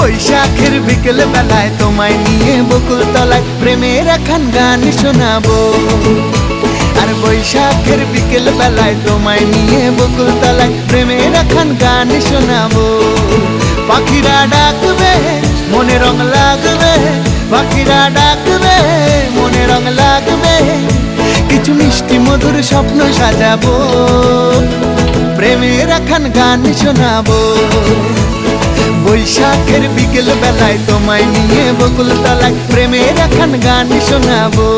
বৈশাখের বিকেল বেলায় তোমায় নিয়ে বকুল তলায় প্রেমের একখান গান শোনাবো। আর বৈশাখের বিকেল বেলায় তোমায় নিয়ে বকুল তলায় প্রেমের একখান গান শোনাবো। পাখিরা ডাকবে মনে রং লাগবে, পাখিরা ডাকবে মনে রং লাগবে, কিছু মিষ্টি মধুর স্বপ্ন সাজাবো, প্রেমের একখান গান শোনাবো। বৈশাখের বিকেল বেলায় তোমায় নিয়ে বকুল তলায় প্রেমের একখান গান শোনাবো।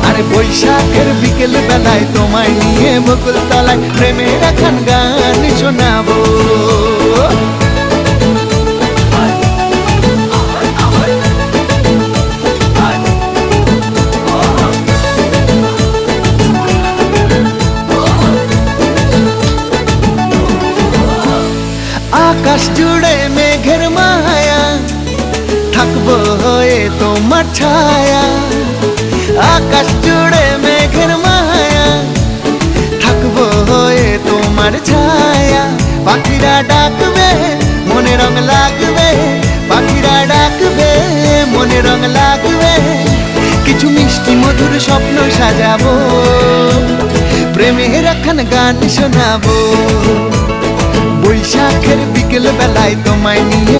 আরে বৈশাখের বিকেল বেলায় তোমায় নিয়ে বকুল তলায় প্রেমের একখান গান শোনাবো। আকাশ জুড়ে মেঘের মায়া, থাকবো হয়ে তোমার ছায়া। আকাশ জুড়ে মেঘের মায়া, থাকবো হয়ে তোমার ছায়া। পাখিরা ডাকবে মনে রং লাগবে, পাখিরা ডাকবে মনে রং লাগবে, কিছু মিষ্টি মধুর স্বপ্ন সাজাবো, প্রেমের একখান গান শোনাবো। বৈশাখের বিকেল বেলায় তোমায় নিয়ে